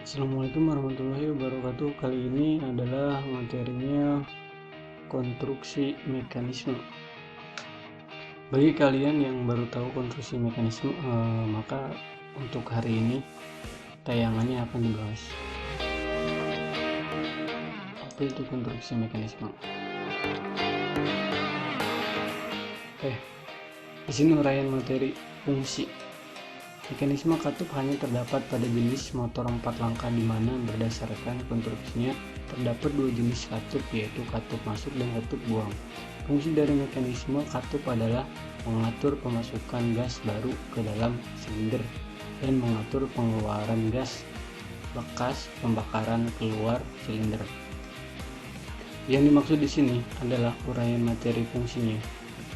Assalamualaikum warahmatullahi wabarakatuh. Kali ini adalah materinya konstruksi mekanisme. Bagi kalian yang baru tahu konstruksi mekanisme, maka untuk hari ini tayangannya akan dibahas. Apa itu konstruksi mekanisme? Di sini uraian materi fungsi. Mekanisme katup hanya terdapat pada jenis motor 4 langkah di mana berdasarkan konstruksinya terdapat dua jenis katup, yaitu katup masuk dan katup buang. Fungsi dari mekanisme katup adalah mengatur pemasukan gas baru ke dalam silinder dan mengatur pengeluaran gas bekas pembakaran keluar silinder. Yang dimaksud di sini adalah uraian materi fungsinya.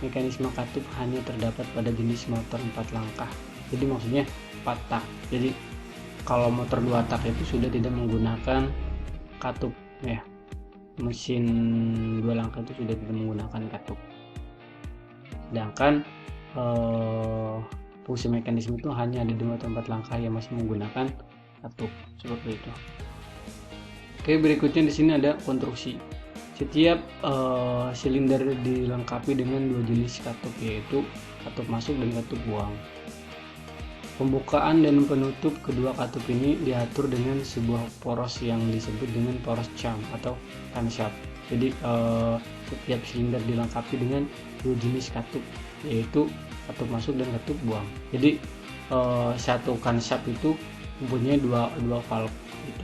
Mekanisme katup hanya terdapat pada jenis motor 4 langkah. Jadi maksudnya 4 tak. Jadi kalau motor 2 tak itu sudah tidak menggunakan katup ya. Mesin 2 langkah itu sudah tidak menggunakan katup. Sedangkan fungsi mekanisme itu hanya ada di motor 4 langkah yang masih menggunakan katup, seperti itu. Oke, berikutnya di sini ada konstruksi. Setiap silinder dilengkapi dengan dua jenis katup, yaitu katup masuk dan katup buang. Pembukaan dan penutup kedua katup ini diatur dengan sebuah poros yang disebut dengan poros cam atau camshaft. Jadi setiap silinder dilengkapi dengan dua jenis katup, yaitu katup masuk dan katup buang. Jadi satu camshaft itu mempunyai dua valve gitu.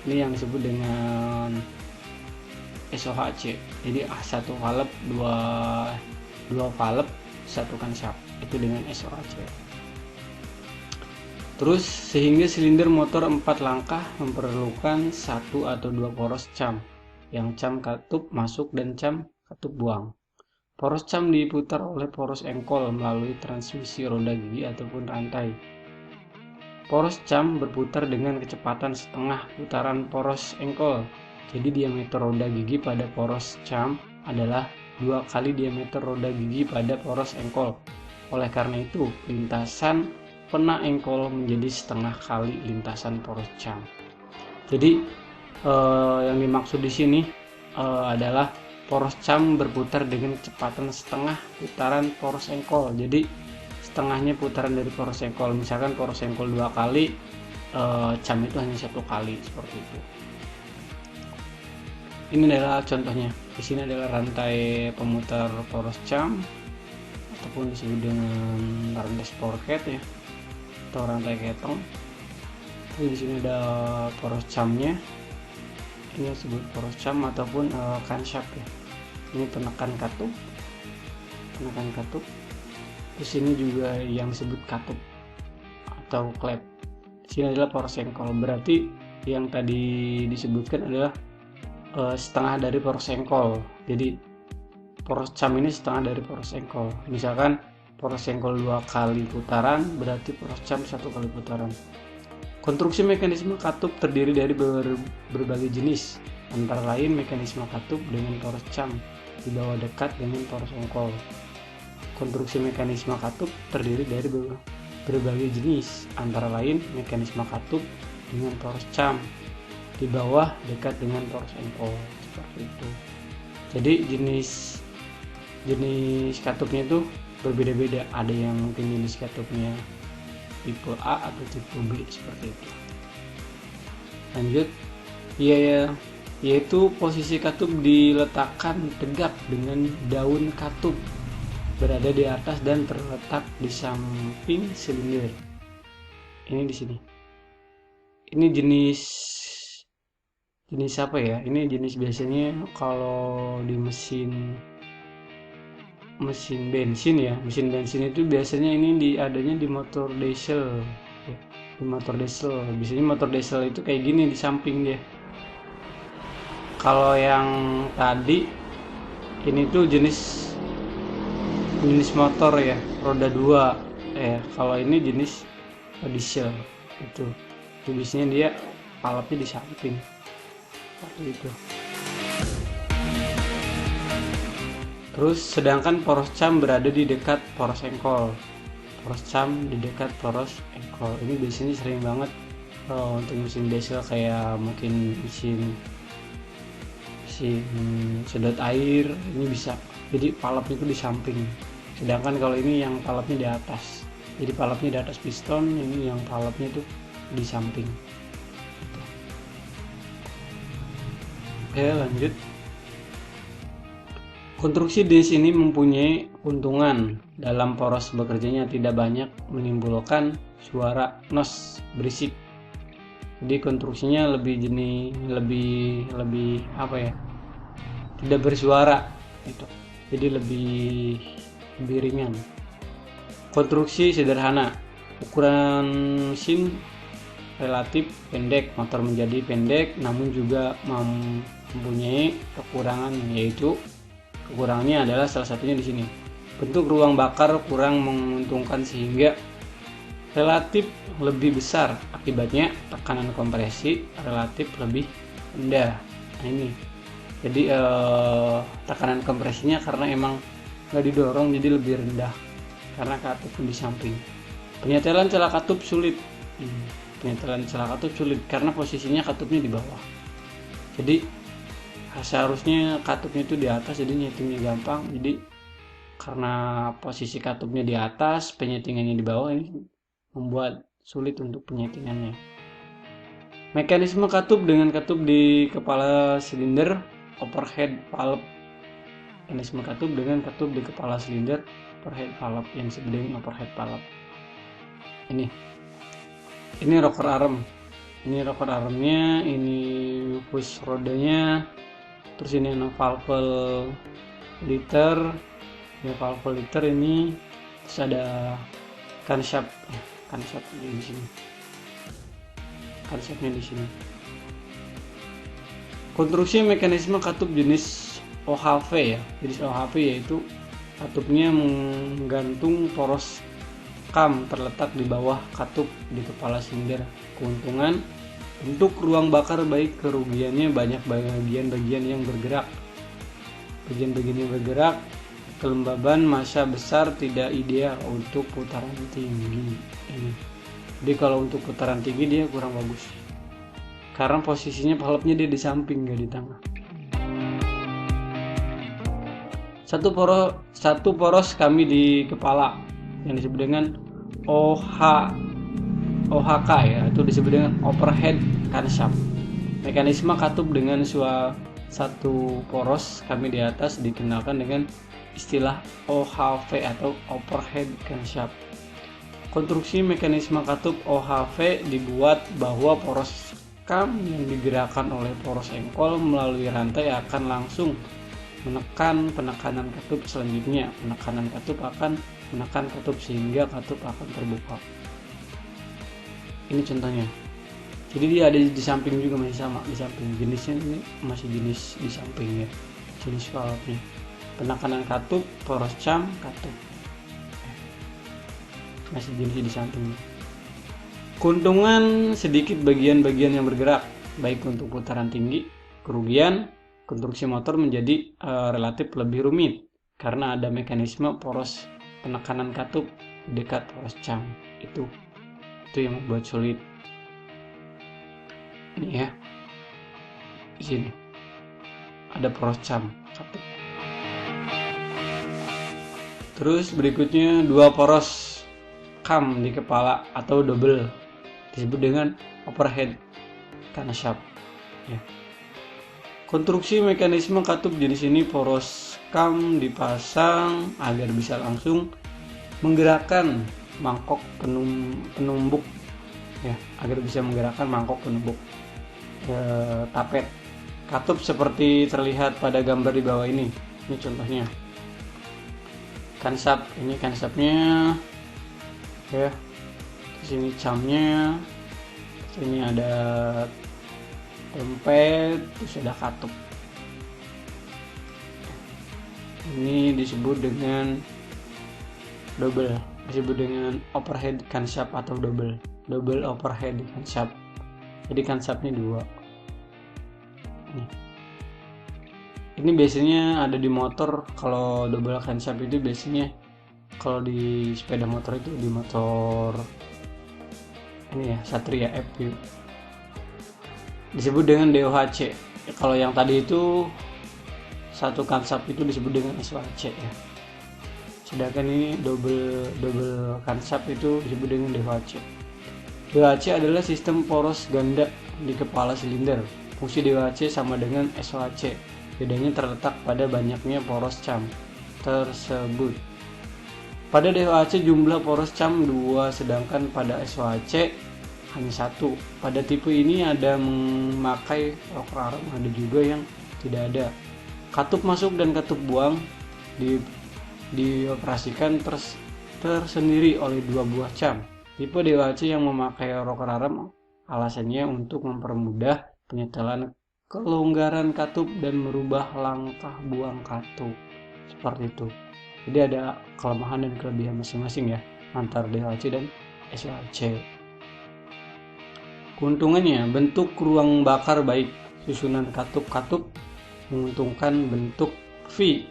Ini yang disebut dengan SOHC. Jadi satu valve dua valve satu camshaft, itu dengan SOHC. Terus sehingga silinder motor 4 langkah memerlukan satu atau dua poros cam, yang cam katup masuk dan cam katup buang. Poros cam diputar oleh poros engkol melalui transmisi roda gigi ataupun rantai. Poros cam berputar dengan kecepatan setengah putaran poros engkol. Jadi diameter roda gigi pada poros cam adalah 2 kali diameter roda gigi pada poros engkol. Oleh karena itu, lintasan pena engkol menjadi setengah kali lintasan poros cam. Jadi yang dimaksud di sini adalah poros cam berputar dengan kecepatan setengah putaran poros engkol. Jadi setengahnya putaran dari poros engkol. Misalkan poros engkol 2 kali, cam itu hanya 1 kali, seperti itu. Ini adalah contohnya. Di sini adalah rantai pemutar poros cam ataupun disebut dengan rantai sprocket ya, atau rantai ketong. Di sini ada poros camnya. Ini disebut poros cam ataupun camshaft ya. Ini penekan katup. Terus ini juga yang disebut katup atau klep. Di sini adalah poros engkol. Berarti yang tadi disebutkan adalah setengah dari poros engkol. Jadi poros cam ini setengah dari poros engkol. Misalkan poros engkol 2 kali putaran, berarti poros cam 1 kali putaran. Konstruksi mekanisme katup terdiri dari berbagai jenis, antara lain mekanisme katup dengan poros cam di bawah dekat dengan poros engkol. Konstruksi mekanisme katup terdiri dari berbagai jenis, antara lain mekanisme katup dengan poros cam di bawah dekat dengan poros engkol, seperti itu. Jadi jenis katupnya itu berbeda-beda. Ada yang mungkin jenis katupnya tipe A atau tipe B, seperti itu. Lanjut, yaitu posisi katup diletakkan tegak dengan daun katup berada di atas dan terletak di samping silinder. Ini di sini. Ini jenis apa ya? Ini jenis biasanya kalau di mesin bensin ya. Mesin bensin itu biasanya ini adanya di motor diesel ya. Di motor diesel biasanya motor diesel itu kayak gini di samping dia. Kalau yang tadi ini tuh jenis motor ya, roda 2 ya. Kalau ini jenis diesel itu biasanya dia valve-nya di samping, seperti itu. Terus sedangkan poros cam berada di dekat poros engkol. Poros cam di dekat poros engkol. Ini biasanya sering banget untuk mesin diesel kayak mungkin mesin sedot air ini bisa. Jadi palapnya itu di samping, sedangkan kalau ini yang palapnya di atas. Jadi palapnya di atas piston, ini yang palapnya itu di samping. Oke, lanjut. Konstruksi jenis ini mempunyai keuntungan dalam poros bekerjanya, tidak banyak menimbulkan suara noise berisik. Jadi konstruksinya lebih apa ya? Tidak bersuara gitu. Jadi lebih ringan. Konstruksi sederhana. Ukuran mesin relatif pendek, motor menjadi pendek, namun juga mempunyai kekurangan, yaitu kekurangannya adalah salah satunya di sini. Bentuk ruang bakar kurang menguntungkan sehingga relatif lebih besar. Akibatnya tekanan kompresi relatif lebih rendah. Nah ini. Jadi tekanan kompresinya karena emang nggak didorong jadi lebih rendah karena katup di samping. Penyetelan celah katup sulit. Penyetelan celah katup sulit karena posisinya katupnya di bawah. Jadi seharusnya katupnya itu di atas, jadi nyetingnya gampang. Jadi karena posisi katupnya di atas, penyetingannya di bawah, ini membuat sulit untuk penyetingannya. Mekanisme katup dengan katup di kepala silinder overhead valve. Mekanisme katup dengan katup di kepala silinder overhead valve yang disebut dengan overhead valve. Ini rocker arm. Ini rocker armnya, ini push rodanya, terus ini valve liter. Ya, valve liter ini, terus ada camshaft di sini. Camshaftnya di sini. Konstruksi mekanisme katup jenis OHV ya. Jenis OHV yaitu katupnya menggantung poros kam terletak di bawah katup di kepala silinder. Keuntungan, bentuk ruang bakar baik, kerugiannya banyak bagian-bagian yang bergerak. Kelembaban massa besar, tidak ideal untuk putaran tinggi. Jadi kalau untuk putaran tinggi dia kurang bagus. Karena posisinya valve-nya dia di samping, nggak di tengah. Satu poros kami di kepala yang disebut dengan OHK ya, itu disebut dengan overhead camshaft. Mekanisme katup dengan satu poros kami di atas dikenalkan dengan istilah OHV atau overhead camshaft. Konstruksi mekanisme katup OHV dibuat bahwa poros kam yang digerakkan oleh poros engkol melalui rantai akan langsung menekan penekanan katup selanjutnya. Penekanan katup akan menekan katup sehingga katup akan terbuka. Ini contohnya. Jadi dia ada di samping juga, masih sama di samping. Jenisnya ini masih jenis di samping ya. Jenis valve-nya. Penekanan katup, poros cam, katup. Masih jenisnya di samping. Keuntungan sedikit bagian-bagian yang bergerak, baik untuk putaran tinggi. Kerugian, konstruksi motor menjadi relatif lebih rumit karena ada mekanisme poros penekanan katup dekat poros cam. Itu yang membuat sulit. Ini ya, di sini ada poros cam katup. Terus berikutnya dua poros kam di kepala atau double disebut dengan overhead camshaft ya. Konstruksi mekanisme katup jenis ini, poros kam dipasang agar bisa langsung menggerakkan mangkok penumbuk ya, agar bisa menggerakkan mangkok penumbuk tapet katup seperti terlihat pada gambar di bawah ini. Ini contohnya camshaft. Ini camshaftnya ya. Sini camnya, sini ada tempet, terus ada katup. Ini disebut dengan double, disebut dengan overhead camshaft atau double overhead camshaft. Jadi camshaftnya dua. Ini biasanya ada di motor. Kalau double camshaft itu biasanya kalau di sepeda motor itu di motor ini ya, Satria FU. Disebut dengan DOHC. Kalau yang tadi itu satu kansap itu disebut dengan SOHC ya. Sedangkan ini double kansap itu disebut dengan DOHC. DOHC adalah sistem poros ganda di kepala silinder. Fungsi DOHC sama dengan SOHC. Bedanya terletak pada banyaknya poros cam tersebut. Pada DOHC jumlah poros cam 2, sedangkan pada SOHC hanya 1. Pada tipe ini ada memakai rocker arm, ada juga yang tidak ada. Katup masuk dan katup buang dioperasikan tersendiri oleh 2 buah cam. Tipe DOHC yang memakai rocker arm alasannya untuk mempermudah penyetelan, kelonggaran katup, dan merubah langkah buang katup. Seperti itu. Jadi ada kelemahan dan kelebihan masing-masing ya antara DOHC dan SOHC. Keuntungannya, bentuk ruang bakar baik, susunan katup-katup menguntungkan bentuk V.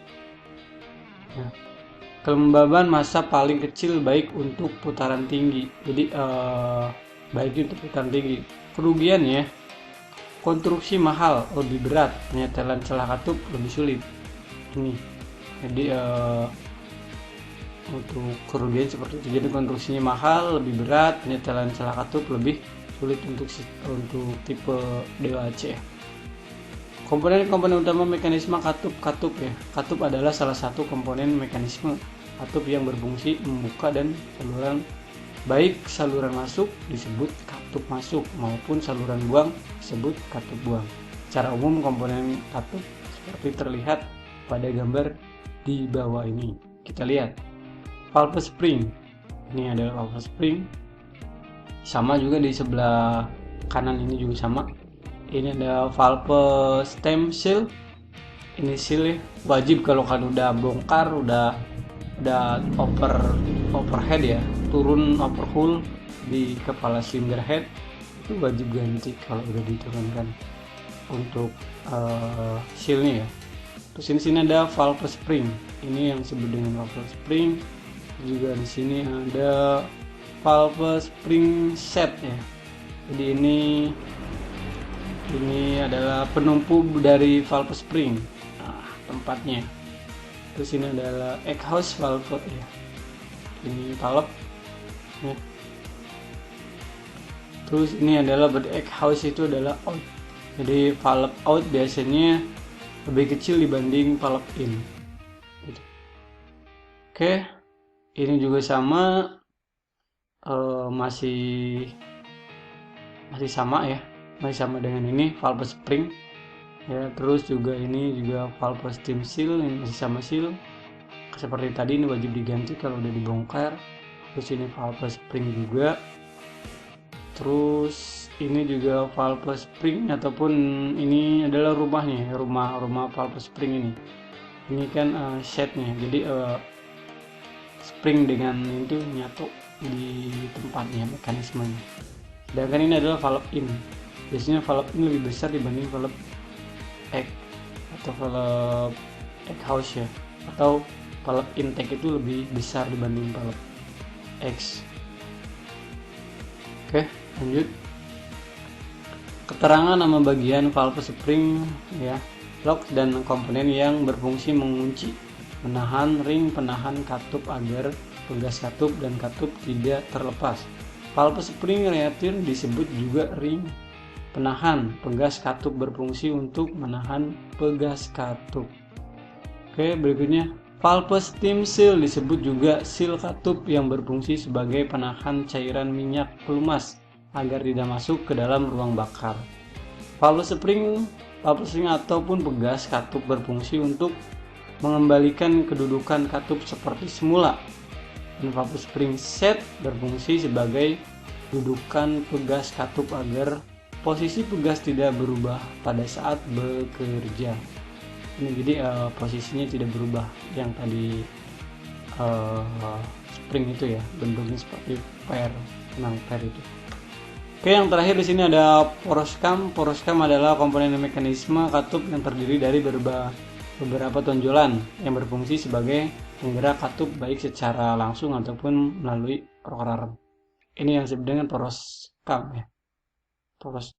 Ya. Kelembaban massa paling kecil baik untuk putaran tinggi. Jadi baik untuk putaran tinggi. Kerugiannya, konstruksi mahal, lebih berat, penyetelan celah katup lebih sulit. Ini. Jadi untuk kerugian seperti itu. Jadi konstruksinya mahal, lebih berat, penyetelan celah katup lebih sulit untuk tipe DOHC. Komponen-komponen utama mekanisme katup ya. Katup adalah salah satu komponen mekanisme katup yang berfungsi membuka dan saluran, baik saluran masuk disebut katup masuk maupun saluran buang disebut katup buang. Secara umum komponen katup seperti terlihat pada gambar di bawah ini. Kita lihat valve spring. Ini adalah valve spring. Sama juga di sebelah kanan ini juga sama. Ini ada valve stem seal. Ini seal ya. Wajib kalau kan udah bongkar, udah overhead ya, turun overhaul di kepala cylinder head, itu wajib ganti kalau udah diturunkan untuk sealnya ya. Terus sini ada valve spring. Ini yang disebut dengan valve spring. Juga di sini ada valve spring set ya. Jadi ini adalah penumpu dari valve spring. Nah, tempatnya. Terus ini adalah exhaust valve ya. Ini valve. Ya. Terus ini adalah exhaust itu adalah out. Jadi valve out biasanya lebih kecil dibanding valve in. Gitu. Oke, ini juga sama, masih sama ya. Masih sama dengan ini valve spring ya. Terus juga ini juga valve stem seal, ini masih sama seal seperti tadi, ini wajib diganti kalau udah dibongkar. Terus ini valve spring juga. Terus ini juga valve spring, ataupun ini adalah rumahnya, rumah valve spring ini kan setnya. Jadi spring dengan itu nyatu di tempatnya, mekanismenya. Sedangkan ini adalah valve in. Biasanya valve in lebih besar dibanding valve egg atau valve exhaust ya, atau valve intake itu lebih besar dibanding valve X. Oke, lanjut. Keterangan nama bagian valve spring ya, lock dan komponen yang berfungsi mengunci, menahan ring penahan katup agar pegas katup dan katup tidak terlepas. Valve spring reaktif disebut juga ring penahan pegas katup, berfungsi untuk menahan pegas katup. Oke, berikutnya valve stem seal disebut juga seal katup yang berfungsi sebagai penahan cairan minyak pelumas agar tidak masuk ke dalam ruang bakar. Valve spring ataupun pegas katup berfungsi untuk mengembalikan kedudukan katup seperti semula. Dan valve spring set berfungsi sebagai dudukan pegas katup agar posisi pegas tidak berubah pada saat bekerja. Ini jadi posisinya tidak berubah, yang tadi spring itu ya, bentuknya seperti per itu. Oke, yang terakhir di sini ada poros cam. Poros cam adalah komponen mekanisme katup yang terdiri dari beberapa tonjolan yang berfungsi sebagai penggerak katup baik secara langsung ataupun melalui rocker arm. Ini yang disebut dengan poros cam ya. Poros